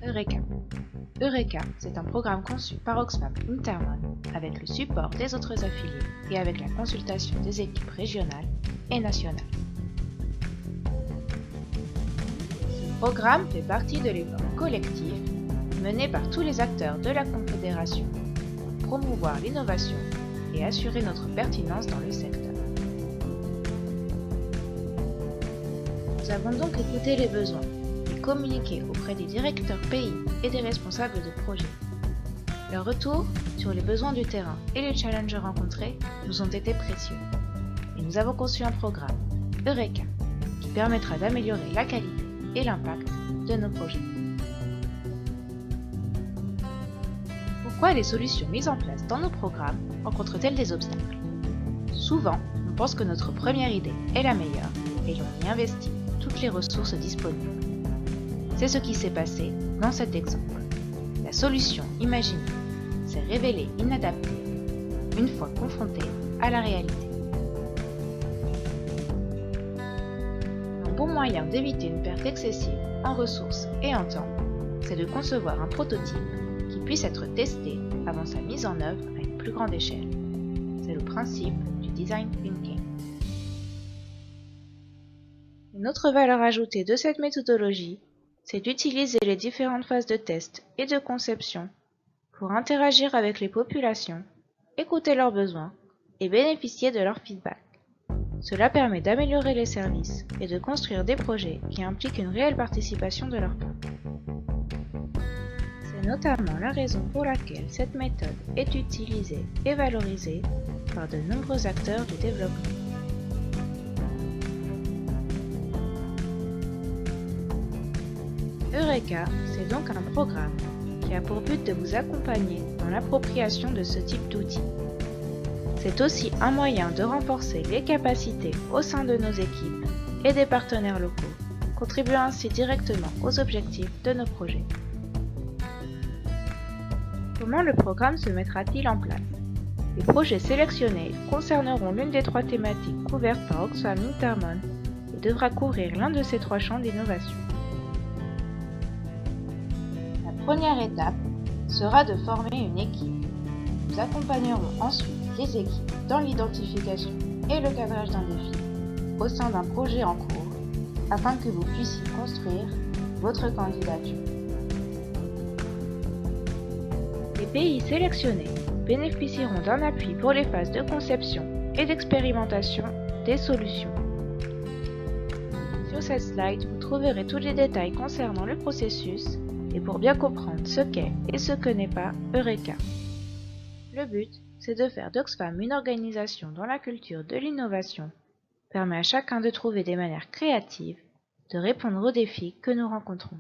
Eureka. Eureka, c'est un programme conçu par Oxfam Intermon avec le support des autres affiliés et avec la consultation des équipes régionales et nationales. Ce programme fait partie de l'effort collectif mené par tous les acteurs de la Confédération pour promouvoir l'innovation et assurer notre pertinence dans le secteur. Nous avons donc écouté les besoins et communiqué auprès des directeurs pays et des responsables de projet. Leurs retours sur les besoins du terrain et les challenges rencontrés nous ont été précieux. Et nous avons conçu un programme, Eureka, qui permettra d'améliorer la qualité et l'impact de nos projets. Pourquoi les solutions mises en place dans nos programmes rencontrent-elles des obstacles? Souvent, on pense que notre première idée est la meilleure et l'on y investit toutes les ressources disponibles. C'est ce qui s'est passé dans cet exemple. La solution imaginée s'est révélée inadaptée une fois confrontée à la réalité. Un bon moyen d'éviter une perte excessive en ressources et en temps, c'est de concevoir un prototype qui puisse être testé avant sa mise en œuvre à une plus grande échelle. C'est le principe du design thinking. Une autre valeur ajoutée de cette méthodologie, c'est d'utiliser les différentes phases de test et de conception pour interagir avec les populations, écouter leurs besoins et bénéficier de leur feedback. Cela permet d'améliorer les services et de construire des projets qui impliquent une réelle participation de leur part. C'est notamment la raison pour laquelle cette méthode est utilisée et valorisée par de nombreux acteurs du développement. Eureka, c'est donc un programme qui a pour but de vous accompagner dans l'appropriation de ce type d'outils. C'est aussi un moyen de renforcer les capacités au sein de nos équipes et des partenaires locaux, contribuant ainsi directement aux objectifs de nos projets. Comment le programme se mettra-t-il en place? Les projets sélectionnés concerneront l'une des 3 thématiques couvertes par Oxfam Intermon et devra couvrir l'un de ces 3 champs d'innovation. La première étape sera de former une équipe. Nous accompagnerons ensuite les équipes dans l'identification et le cadrage d'un défi au sein d'un projet en cours afin que vous puissiez construire votre candidature. Les pays sélectionnés bénéficieront d'un appui pour les phases de conception et d'expérimentation des solutions. Sur cette slide, vous trouverez tous les détails concernant le processus et pour bien comprendre ce qu'est et ce que n'est pas Eureka. Le but, c'est de faire d'Oxfam une organisation dont la culture de l'innovation permet à chacun de trouver des manières créatives de répondre aux défis que nous rencontrons.